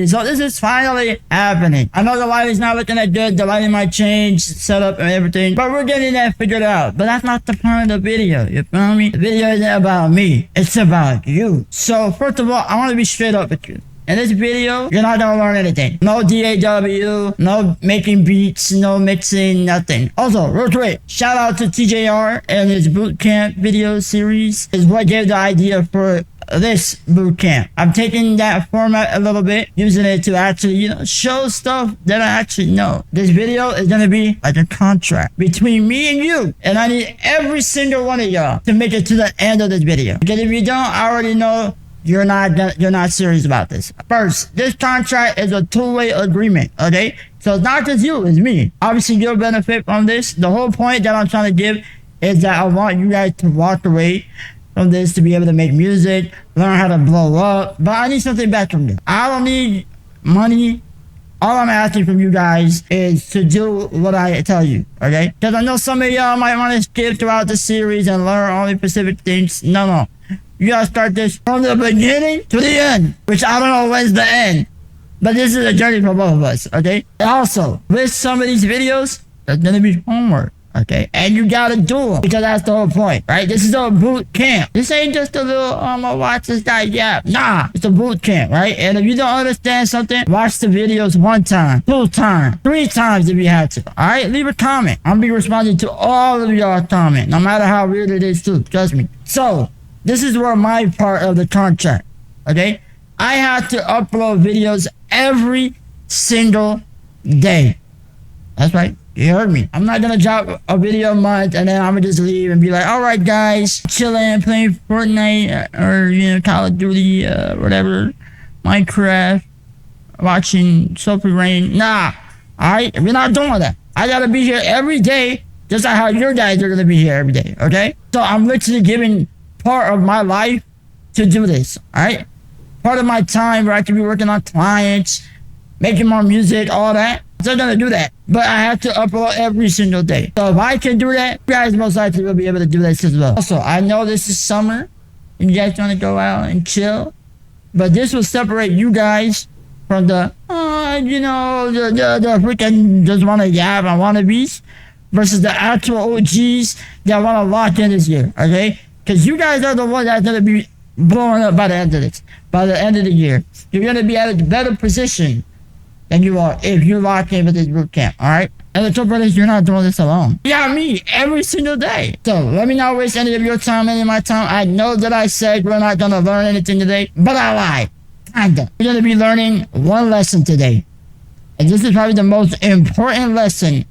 So this is finally happening. I know the lighting's not looking that good. The lighting might change, setup and everything, but we're getting that figured out. But that's not the point of the video. You feel me? The video isn't about me. It's about you. So first of all, I want to be straight up with you. In this video, you're not gonna learn anything. No DAW, no making beats, no mixing, nothing. Also, real quick, shout out to TJR and his bootcamp video series is what gave the idea for this bootcamp. I'm taking that format a little bit, using it to actually, show stuff that I actually know. This video is gonna be like a contract between me and you, and I need every single one of y'all to make it to the end of this video. Because if you don't, I already know you're not serious about this. First, this contract is a two-way agreement, okay? So it's not just you, it's me. Obviously, you'll benefit from this. The whole point that I'm trying to give is that I want you guys to walk away from this to be able to make music, learn how to blow up. But I need something back from you. I don't need money. All I'm asking from you guys is to do what I tell you, okay? Because I know some of y'all might want to skip throughout the series and learn only specific things. No. You gotta start this from the beginning to the end, which I don't know when's the end, but this is a journey for both of us, okay? And also, with some of these videos, there's gonna be homework, okay? And you gotta do them, because that's the whole point, right? This is a boot camp. This ain't just a little, I'll watch this guy yap. Nah, it's a boot camp, right? And if you don't understand something, watch the videos 1 time, 2 times, 3 times if you have to, all right? Leave a comment. I'll be responding to all of y'all comments, no matter how weird it is too, trust me. So, this is where my part of the contract, okay? I have to upload videos every single day. That's right, you heard me. I'm not gonna drop a video a month and then I'm gonna just leave and be like, all right guys, chilling, playing Fortnite or Call of Duty, whatever, Minecraft, watching Sophie Rain. Nah, all right, we're not doing that. I gotta be here every day, just like how your guys are gonna be here every day, okay? So I'm literally giving part of my life to do this, all right? Part of my time where I can be working on clients, making more music, all that. So I'm gonna do that, but I have to upload every single day. So if I can do that, you guys most likely will be able to do this as well. Also, I know this is summer and you guys want to go out and chill, but this will separate you guys from the freaking just want to yab and wannabes versus the actual OGs that want to lock in this year, okay? Because you guys are the ones that's going to be blowing up by the end of this. By the end of the year. You're going to be at a better position than you are if you lock in with this boot camp, alright? And the trouble is, you're not doing this alone. You got me every single day. So, let me not waste any of your time, any of my time. I know that I said we're not going to learn anything today, but I lied. Kinda. We're going to be learning one lesson today. And this is probably the most important lesson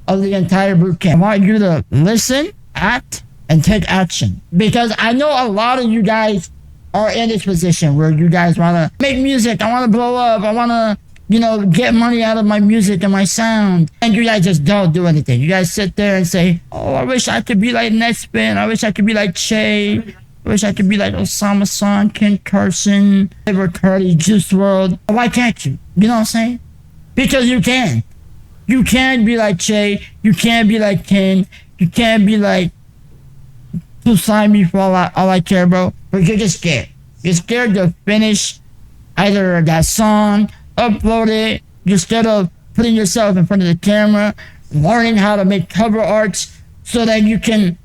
of the entire boot camp. I want you to listen, act, and take action. Because I know a lot of you guys are in this position where you guys want to make music. I want to blow up. I want to, get money out of my music and my sound. And you guys just don't do anything. You guys sit there and say, oh, I wish I could be like Netspin. I wish I could be like Che. I wish I could be like Osama San, Ken Carson, Edward Cardi, Juice WRLD. Why can't you? You know what I'm saying? Because you can. You can be like Che. You can be like Ken. You can be like to sign me for all I care, bro. But you're just scared. You're scared to finish either that song, upload it. You're scared of putting yourself in front of the camera, learning how to make cover arts so that you can,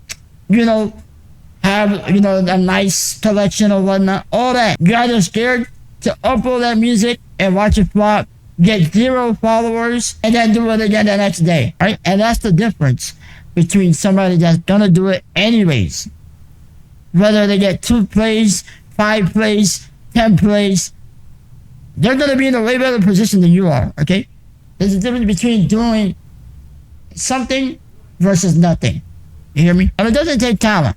have, a nice collection or whatnot. All that. You guys are scared to upload that music and watch it flop, get 0 followers, and then do it again the next day, right? And that's the difference between somebody that's gonna do it anyways. Whether they get 2 plays, 5 plays, 10 plays, they're gonna be in a way better position than you are, okay? There's a difference between doing something versus nothing. You hear me? And it doesn't take talent,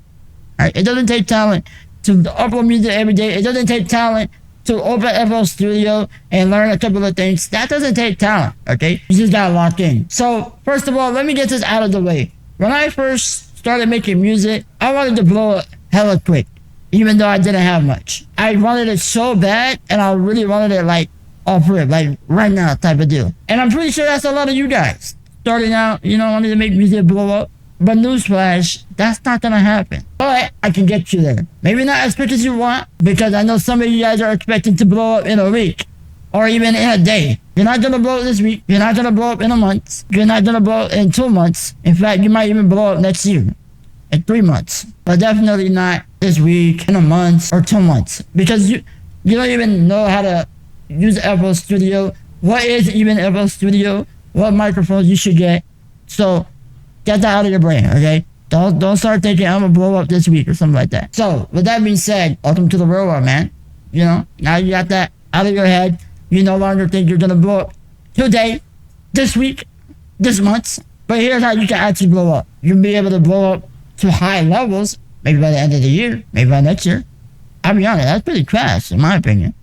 right? It doesn't take talent to upload music every day. It doesn't take talent to open FL Studio and learn a couple of things. That doesn't take talent, okay? You just gotta lock in. So, first of all, let me get this out of the way. When I first started making music, I wanted to blow it hella quick, even though I didn't have much. I wanted it so bad, and I really wanted it like off rip, like right now type of deal. And I'm pretty sure that's a lot of you guys. Starting out, wanting to make music blow up. But newsflash, that's not gonna happen. But I can get you there. Maybe not as quick as you want, because I know some of you guys are expecting to blow up in a week. or even in a day. You're not gonna blow up this week. You're not gonna blow up in a month. You're not gonna blow up in 2 months. In fact, you might even blow up next year in 3 months. But definitely not this week, in a month, or 2 months. Because you don't even know how to use FL Studio. What is even FL Studio? What microphones you should get. So get that out of your brain, okay? Don't start thinking I'm gonna blow up this week or something like that. So with that being said, welcome to the real world, man. You know, now you got that out of your head. You no longer think you're gonna blow up today, this week, this month. But here's how you can actually blow up. You'll be able to blow up to high levels, maybe by the end of the year, maybe by next year. I'll be honest, that's pretty fast, in my opinion.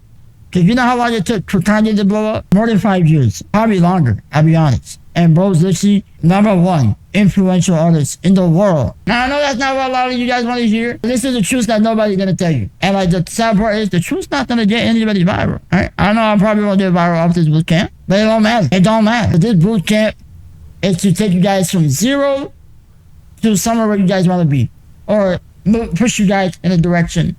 Because you know how long it took for Kanye to blow up? More than 5 years. Probably longer, I'll be honest. And bro's literally #1 influential artist in the world. Now, I know that's not what a lot of you guys want to hear. This is the truth that nobody's going to tell you. And like the sad part is, the truth's not going to get anybody viral. Right? I know I probably won't get viral off this boot camp, but it don't matter. It don't matter. This boot camp is to take you guys from 0 to somewhere where you guys want to be. Or push you guys in a direction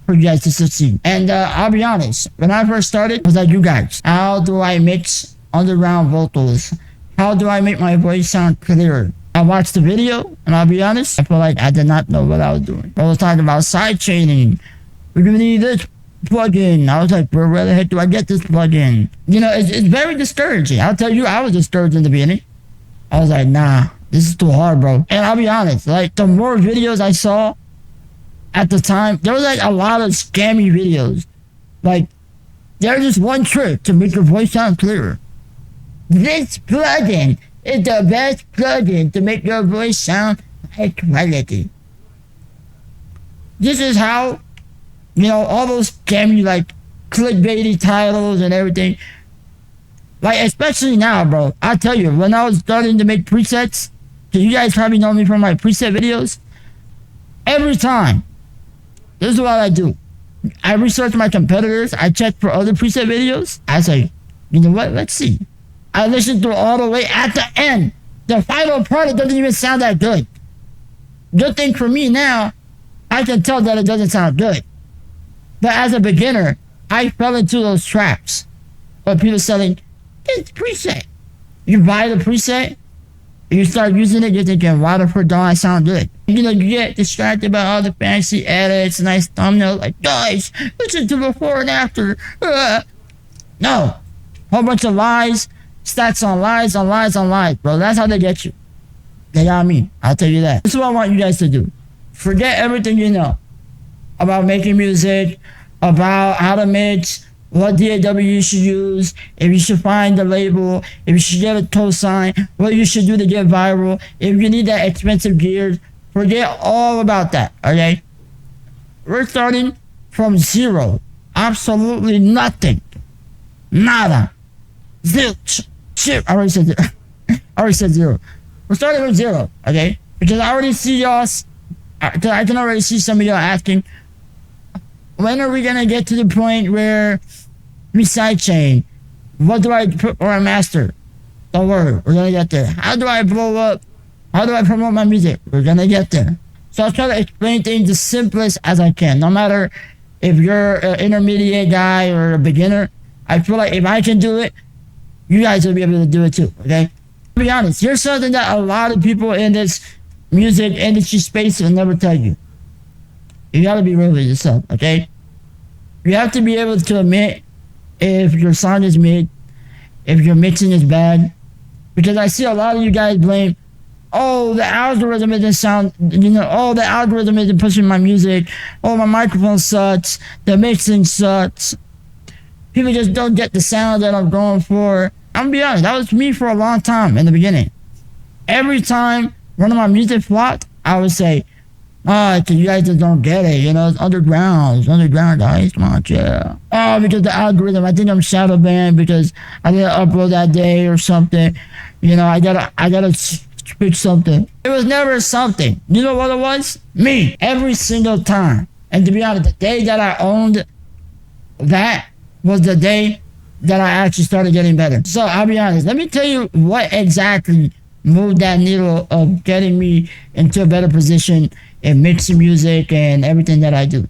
for you guys to succeed. And I'll be honest, when I first started, I was like, you guys, how do I mix underground vocals? How do I make my voice sound clearer? I watched the video, and I'll be honest, I feel like I did not know what I was doing. I was talking about side chaining. We're gonna need this plugin. I was like, where the heck do I get this plugin? You know, it's very discouraging. I'll tell you, I was discouraged in the beginning. I was like, nah, this is too hard, bro. And I'll be honest, like, the more videos I saw at the time, there was like a lot of scammy videos. Like, there's just one trick to make your voice sound clearer. This plugin is the best plugin to make your voice sound high quality. This is how, you know, all those scammy, like, clickbaity titles and everything. Like, especially now, bro. I tell you, when I was starting to make presets, because you guys probably know me from my preset videos, every time, this is what I do. I research my competitors. I check for other preset videos. I say, you know what? Let's see. I listen to it all the way at the end. The final product doesn't even sound that good. Good thing for me now, I can tell that it doesn't sound good. But as a beginner, I fell into those traps of people selling this preset. You buy the preset, you start using it, you're thinking, why the frick don't I sound good? You know, you get distracted by all the fancy edits, nice thumbnails, like, guys, listen to before and after. No. Whole bunch of lies, stats on lies, on lies, on lies, bro. That's how they get you. They got me. I'll tell you that. This is what I want you guys to do. Forget everything you know about making music, about how to mix, what DAW you should use, if you should find the label, if you should get a cosign, what you should do to get viral, if you need that expensive gear. Forget all about that, okay? We're starting from 0. Absolutely nothing. Nada. Zilch. Shit. I already said 0. We're starting with 0, okay? Because I already see y'all, I can already see some of y'all asking, when are we gonna get to the point where we sidechain? What do I put for a master? Don't worry, we're gonna get there. How do I blow up? How do I promote my music? We're gonna get there. So I'll try to explain things the simplest as I can. No matter if you're an intermediate guy or a beginner, I feel like if I can do it, you guys will be able to do it too, okay? To be honest, here's something that a lot of people in this music industry space will never tell you. You gotta be real with yourself, okay? You have to be able to admit if your song is mid, if your mixing is bad. Because I see a lot of you guys blame, oh, the algorithm isn't sound, you know, oh, the algorithm isn't pushing my music, oh, my microphone sucks, the mixing sucks. People just don't get the sound that I'm going for. I'm gonna be honest, that was me for a long time in the beginning. Every time one of my music flopped, I would say, oh, you guys just don't get it, you know, it's underground, guys, come on, yeah. Oh, because the algorithm, I think I'm shadow banned because I didn't upload that day or something. You know, I gotta switch something. It was never something. You know what it was? Me, every single time. And to be honest, the day that I owned that was the day that I actually started getting better. So I'll be honest, let me tell you what exactly moved that needle of getting me into a better position in mixing music and everything that I do.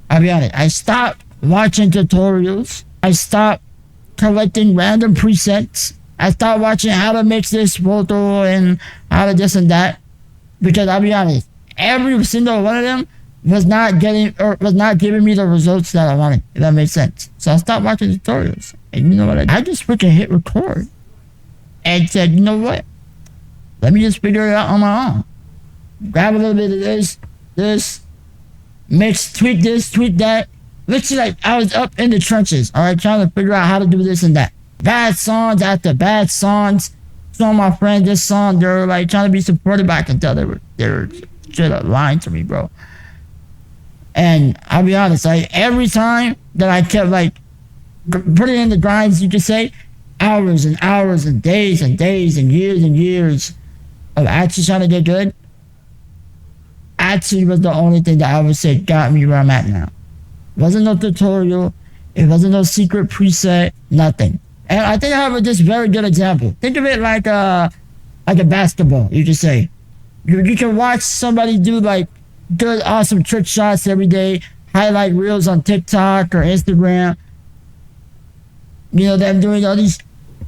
I'll be honest, I stopped watching tutorials. I stopped collecting random presets. I stopped watching how to mix this photo and how to this and that. Because I'll be honest, every single one of them was not giving me the results that I wanted, if that makes sense. So I stopped watching tutorials. And you know what I just freaking hit record. And said, you know what? Let me just figure it out on my own. Grab a little bit of this, mix, tweak this, tweak that. Literally, like, I was up in the trenches, alright, trying to figure out how to do this and that. Bad songs after bad songs. Some of my friends, this song, they're like trying to be supportive, but I can tell they were straight up lying to me, bro. And I'll be honest, like, every time that I kept, like, putting in the grinds, you could say, hours and hours and days and years of actually trying to get good, actually was the only thing that I would say got me where I'm at now. It wasn't no tutorial, it wasn't no secret preset, nothing. And I think I have this very good example. Think of it like a basketball, you could say. You can watch somebody do like good, awesome trick shots every day, highlight reels on TikTok or Instagram. You know, them doing all these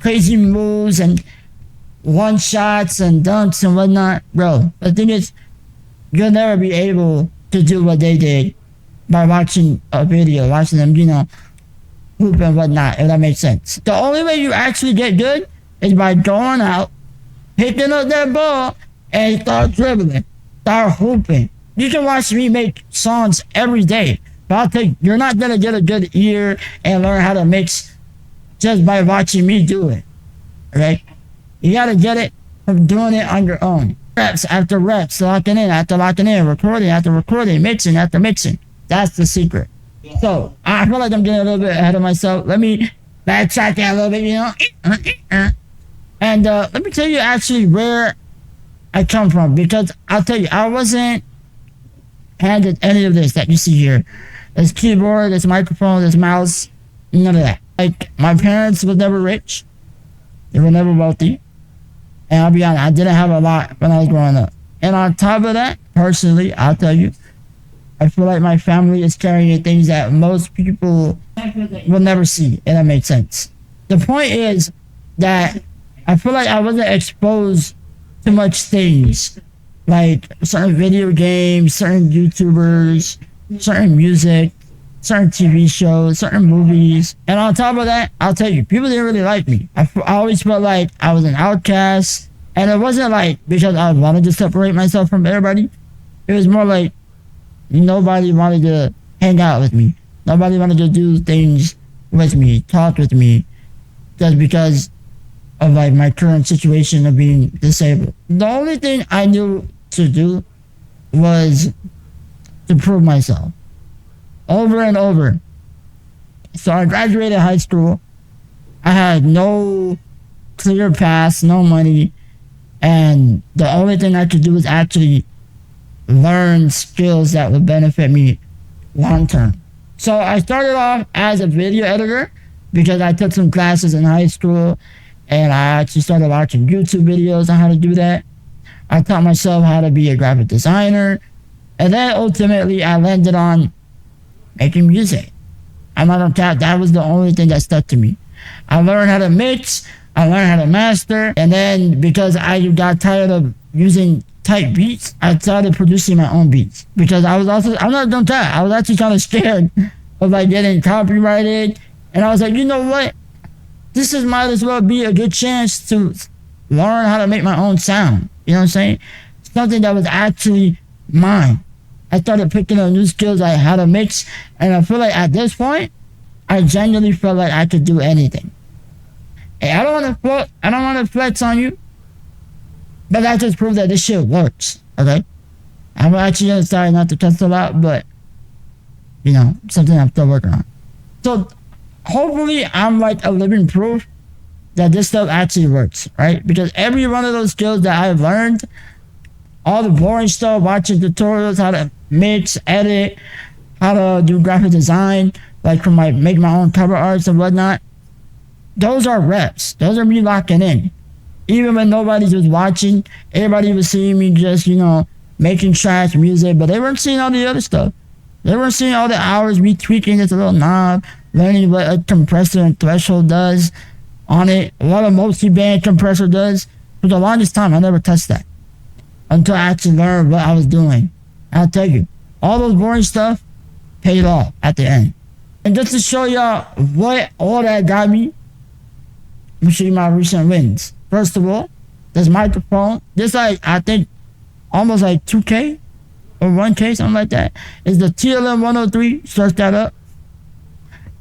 crazy moves and one shots and dunks and whatnot. Bro, the thing is, you'll never be able to do what they did by watching a video, watching them, you know, hoop and whatnot, if that makes sense. The only way you actually get good is by going out, picking up that ball, and start dribbling, start hooping. You can watch me make songs every day, but you're not gonna get a good ear and learn how to mix just by watching me do it, okay? You gotta get it from doing it on your own. Reps after reps, locking in after locking in, recording after recording, mixing after mixing. That's the secret. So, I feel like I'm getting a little bit ahead of myself. Let me backtrack that a little bit, you know? And let me tell you actually where I come from, because I'll tell you, I wasn't handed any of this that you see here. This keyboard, this microphone, this mouse, none of that. Like, my parents were never rich. They were never wealthy. And I'll be honest, I didn't have a lot when I was growing up. And on top of that, personally, I'll tell you, I feel like my family is carrying things that most people will never see, if that makes sense. The point is that I feel like I wasn't exposed to much things. Like certain video games, certain YouTubers, certain music, certain TV shows, certain movies. And on top of that, I'll tell you, people didn't really like me. I always felt like I was an outcast. And it wasn't like because I wanted to separate myself from everybody. It was more like nobody wanted to hang out with me. Nobody wanted to do things with me, talk with me, just because of like my current situation of being disabled. The only thing I knew to do was to prove myself over and over. So I graduated high school. I had no clear path, no money, and the only thing I could do was actually learn skills that would benefit me long term. So I started off as a video editor because I took some classes in high school, and I actually started watching YouTube videos on how to do that. I taught myself how to be a graphic designer, and then ultimately I landed on making music. I'm not on cap, that was the only thing that stuck to me. I learned how to mix, I learned how to master, and then because I got tired of using type beats, I started producing my own beats. Because I'm not done that, I was actually kind of scared of like getting copyrighted, and I was like, you know what? This might as well be a good chance to learn how to make my own sound. You know what I'm saying? Something that was actually mine. I started picking up new skills like how to mix, and I feel like at this point, I genuinely felt like I could do anything. Hey, I don't want to flex on you, but that just proves that this shit works. Okay? I'm actually sorry not to cuss a lot, but you know, something I'm still working on. So hopefully I'm like a living proof that this stuff actually works, right? Because every one of those skills that I've learned, all the boring stuff, watching tutorials, how to mix, edit, how to do graphic design, like from make my own cover arts and whatnot, those are reps. Those are me locking in. Even when nobody was watching, everybody was seeing me just, you know, making trash music, but they weren't seeing all the other stuff. They weren't seeing all the hours me tweaking this little knob, learning what a compressor and threshold does on it, what a multi-band compressor does. For the longest time, I never touched that until I actually learned what I was doing. I'll tell you, all those boring stuff paid off at the end. And just to show y'all what all that got me, let me show you my recent wins. First of all, this microphone, this like, I think almost like 2K or 1K, something like that, is the TLM 103. Search that up.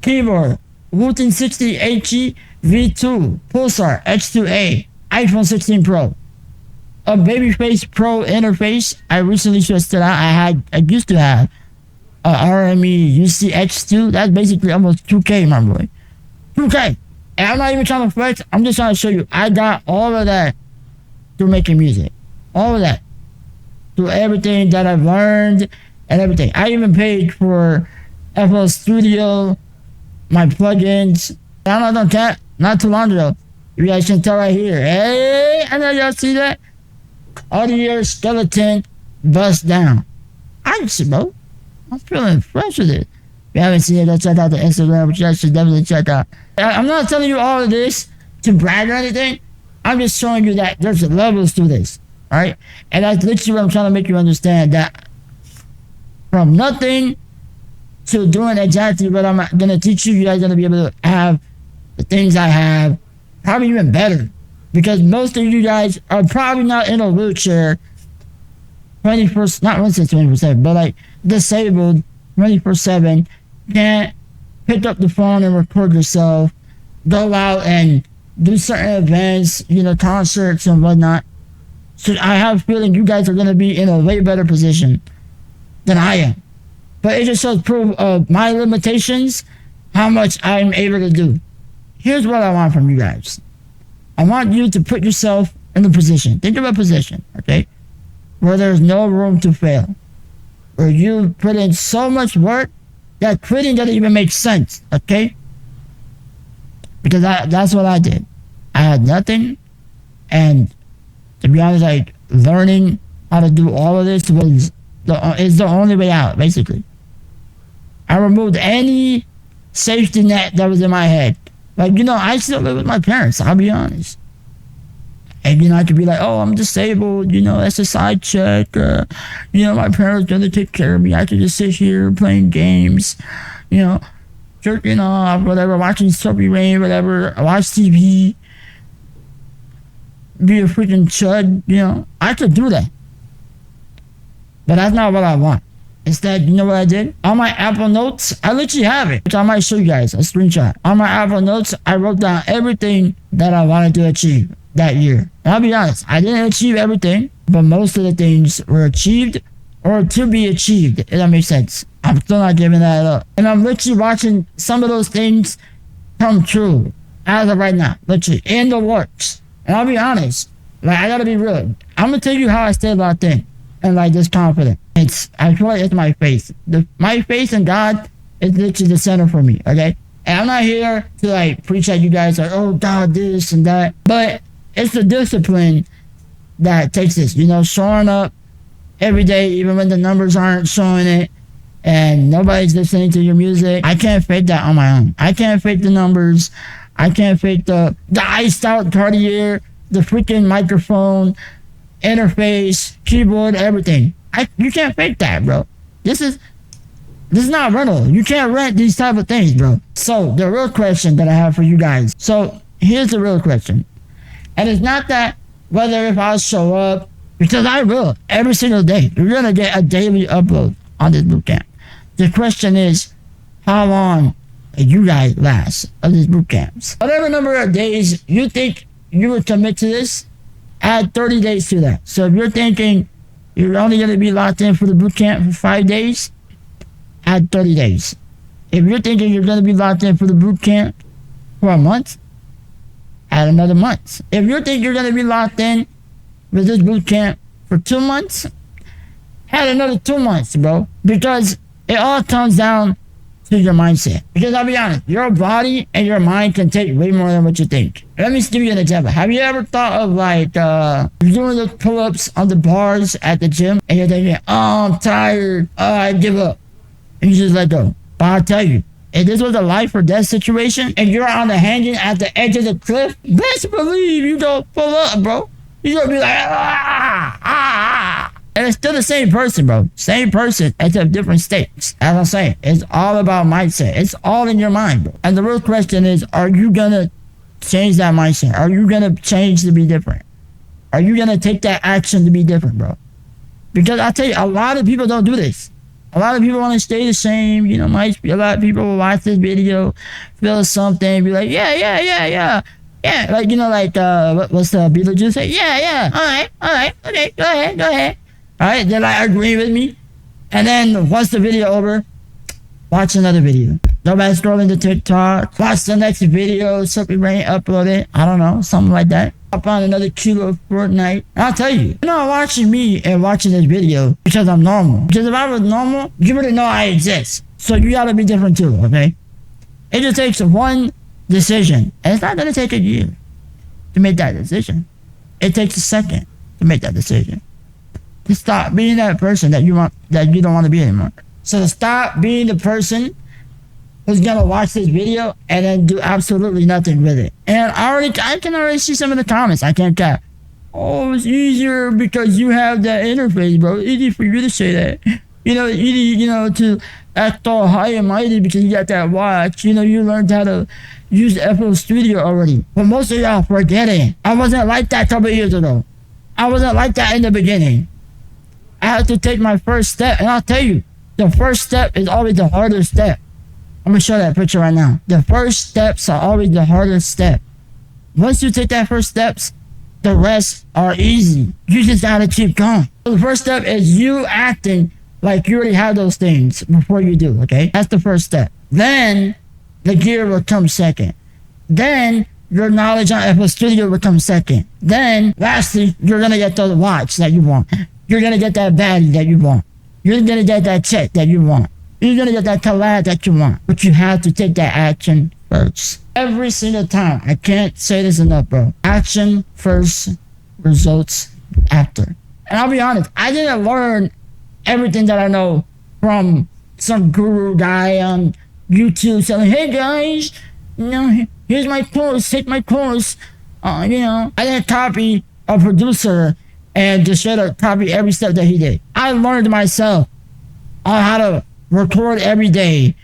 Keyboard, Wooten 60 HE V2 Pulsar X2A iPhone 16 Pro. A Babyface Pro interface. I recently switched it out. I used to have a RME UCX2. That's basically almost 2K, my boy. 2K. And I'm not even trying to flex. I'm just trying to show you. I got all of that through making music. All of that. Through everything that I've learned and everything. I even paid for FL Studio, my plugins. I don't know, not too long ago. You guys can tell right here. Hey, I know y'all see that. Audio skeleton bust down. I just, bro. I'm feeling fresh with it. If you haven't seen it, go check out the Instagram, which you should definitely check out. I'm not telling you all of this to brag or anything. I'm just showing you that there's levels to this. Alright? And that's literally what I'm trying to make you understand, that from nothing to doing exactly what I'm going to teach you, you guys are going to be able to have the things I have, probably even better. Because most of you guys are probably not in a wheelchair 24, not once 24/7, but like disabled 24/7, can't pick up the phone and record yourself, go out and do certain events, you know, concerts and whatnot. So I have a feeling you guys are going to be in a way better position than I am. But it just shows proof of my limitations, how much I'm able to do. Here's what I want from you guys. I want you to put yourself in a position. Think of a position, okay? Where there's no room to fail. Where you put in so much work that quitting doesn't even make sense, okay? Because that's what I did. I had nothing, and to be honest, like, learning how to do all of this is the only way out, basically. I removed any safety net that was in my head. Like, you know, I still live with my parents, I'll be honest. And, you know, I could be like, oh, I'm disabled, you know, SSI check, you know, my parents gonna take care of me. I could just sit here playing games, you know, jerking off, whatever, watching Soapy Rain, whatever, watch TV, be a freaking chud, you know. I could do that. But that's not what I want. Instead, you know what I did? On my Apple Notes, I literally have it, which I might show you guys, a screenshot. On my Apple Notes, I wrote down everything that I wanted to achieve that year. And I'll be honest, I didn't achieve everything, but most of the things were achieved or to be achieved, if that makes sense. I'm still not giving that up. And I'm literally watching some of those things come true as of right now, literally, in the works. And I'll be honest, like, I gotta be real. I'm gonna tell you how I stay locked in and like just confident. I feel like it's my faith. My faith in God is literally the center for me, okay? And I'm not here to like preach at you guys like, oh God, this and that. But it's the discipline that takes this, you know, showing up every day, even when the numbers aren't showing it and nobody's listening to your music. I can't fake that on my own. I can't fake the numbers. I can't fake the iced out Cartier, the freaking microphone, interface, keyboard, everything. You can't fake that, bro. This is not rental. You can't rent these type of things, bro. So the real question that I have for you guys. So here's the real question. And it's not that whether if I'll show up, because I will every single day. You're gonna get a daily upload on this bootcamp. The question is, how long you guys last of these bootcamps? Whatever number of days you think you would commit to this, add 30 days to that. So if you're thinking you're only going to be locked in for the bootcamp for 5 days, add 30 days. If you're thinking you're going to be locked in for the bootcamp for a month, add another month. If you're thinking you're going to be locked in with this bootcamp for 2 months, add another 2 months, bro. Because it all comes down to your mindset. Because I'll be honest, your body and your mind can take way more than what you think. Let me give you an example. Have you ever thought of like you're doing the pull-ups on the bars at the gym and you're thinking, oh, I'm tired, oh, I give up, and you just let go? But I'll tell you, if this was a life or death situation and you're on the hanging at the edge of the cliff, best believe you don't pull up, bro. You're gonna be like, ah. And it's still the same person, bro. Same person, except different states. As I'm saying, it's all about mindset. It's all in your mind, bro. And the real question is, are you gonna change that mindset? Are you gonna change to be different? Are you gonna take that action to be different, bro? Because I tell you, a lot of people don't do this. A lot of people want to stay the same. You know, a lot of people will watch this video, feel something, be like, yeah. Like, you know, like, what's the Beetlejuice say? Yeah. All right. Okay, go ahead. All right, they're like agreeing with me. And then once the video over, watch another video. Go back scrolling to TikTok, watch the next video, something ready, upload it. I don't know, something like that. Up on another kilo of Fortnite. And I'll tell you, you're not watching me and watching this video because I'm normal. Because if I was normal, you wouldn't know I exist. So you gotta be different too, okay? It just takes one decision. And it's not gonna take a year to make that decision. It takes a second to make that decision. To stop being that person that you don't want to be anymore. So stop being the person who's gonna watch this video and then do absolutely nothing with it. And I can already see some of the comments. I can't tell. Oh, it's easier because you have that interface, bro. It's easy for you to say that. You know, easy, to act all high and mighty because you got that watch. You learned how to use FL Studio already. But most of y'all forgetting. I wasn't like that a couple years ago. I wasn't like that in the beginning. I had to take my first step, and I'll tell you, the first step is always the hardest step. I'm gonna show that picture right now. The first steps are always the hardest step. Once you take that first steps, the rest are easy. You just gotta keep going. So the first step is you acting like you already have those things before you do, okay? That's the first step. Then the gear will come second. Then your knowledge on FL Studio will come second. Then lastly, you're gonna get the watch that you want. You're gonna get that baddie that you want. You're gonna get that check that you want. You're gonna get that collab that you want. But you have to take that action first. Every single time. I can't say this enough, bro. Action first, results after. And I'll be honest, I didn't learn everything that I know from some guru guy on YouTube saying, hey guys, here's my course, take my course. I didn't copy a producer and just straight up copy every step that he did. I learned myself on how to record every day,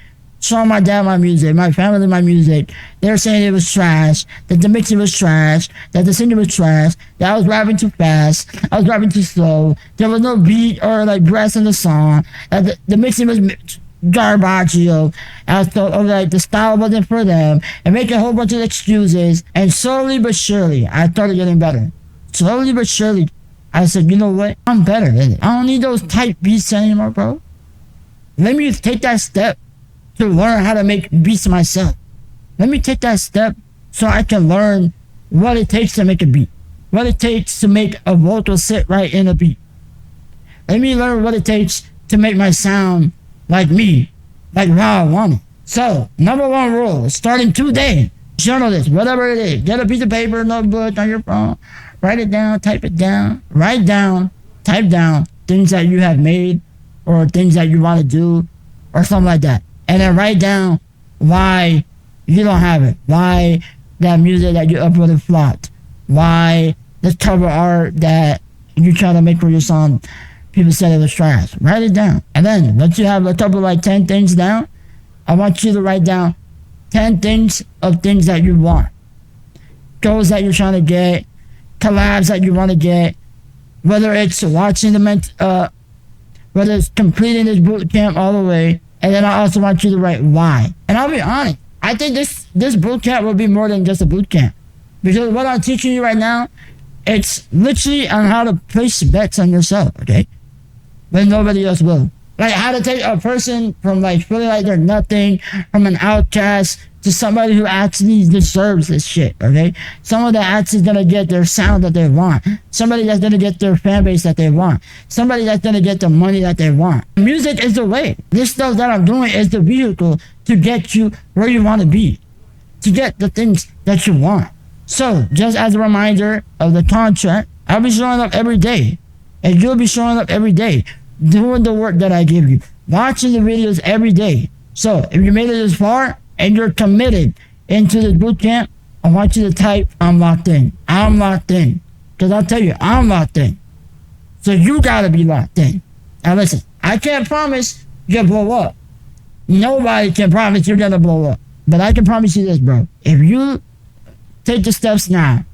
showing my dad my music, my family my music. They were saying it was trash, that the mixing was trash, that the singing was trash, that I was rapping too fast, I was rapping too slow, there was no beat or like breaths in the song, that the mixing was garbage, and so like the style wasn't for them, and making a whole bunch of excuses. And slowly but surely, I started getting better. Slowly but surely, I said, you know what? I'm better than it. I don't need those type beats anymore, bro. Let me take that step to learn how to make beats myself. Let me take that step so I can learn what it takes to make a beat. What it takes to make a vocal sit right in a beat. Let me learn what it takes to make my sound like me, like how I want it. So, number one rule, starting today, journal this, whatever it is. Get a piece of paper, notebook on your phone, write it down, type it down, type down things that you have made or things that you want to do or something like that. And then write down why you don't have it, why that music that you uploaded flopped, why the cover art that you try to make for your song, people said it was trash. Write it down. And then once you have a couple like 10 things down, I want you to write down 10 things of things that you want. Goals that you're trying to get, collabs that you want to get, whether it's watching whether it's completing this boot camp all the way. And then I also want you to write why. And I'll be honest, I think this boot camp will be more than just a boot camp. Because what I'm teaching you right now, it's literally on how to place bets on yourself, okay? But nobody else will. Like how to take a person from like feeling like they're nothing, from an outcast, to somebody who actually deserves this shit, okay? Someone that actually is gonna get their sound that they want. Somebody that's gonna get their fan base that they want. Somebody that's gonna get the money that they want. Music is the way. This stuff that I'm doing is the vehicle to get you where you want to be. To get the things that you want. So, just as a reminder of the contract, I'll be showing up every day. And you'll be showing up every day. Doing the work that I give you. Watching the videos every day. So if you made it this far and you're committed into this boot camp, I want you to type, I'm locked in. I'm locked in. Because I'll tell you, I'm locked in. So you gotta be locked in. Now listen, I can't promise you'll blow up. Nobody can promise you're gonna blow up. But I can promise you this, bro. If you take the steps now,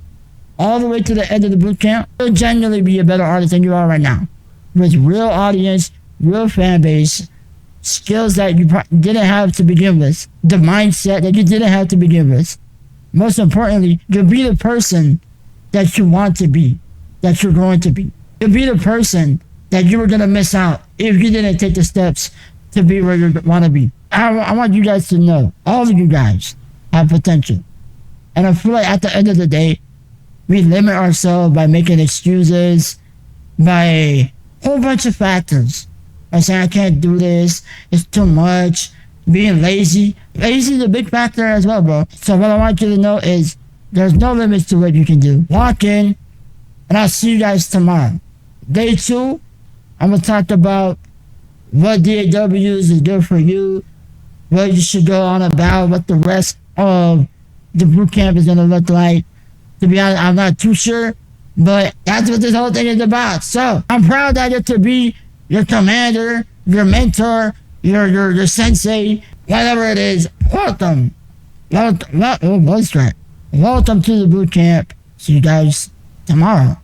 all the way to the end of the boot camp, you'll genuinely be a better artist than you are right now. With real audience, real fan base, skills that you didn't have to begin with, the mindset that you didn't have to begin with. Most importantly, you'll be the person that you want to be, that you're going to be. You'll be the person that you were going to miss out if you didn't take the steps to be where you want to be. I want you guys to know, all of you guys have potential. And I feel like at the end of the day, we limit ourselves by making excuses, by a whole bunch of factors. By saying, I can't do this, it's too much, being lazy. Lazy is a big factor as well, bro. So what I want you to know is, there's no limits to what you can do. Lock in, and I'll see you guys tomorrow. Day 2, I'm going to talk about what DAWs is good for you, what you should go on about, what the rest of the boot camp is going to look like. To be honest, I'm not too sure, but that's what this whole thing is about. So, I'm proud that I get to be your commander, your mentor, your sensei, whatever it is. Welcome. Welcome to the boot camp. See you guys tomorrow.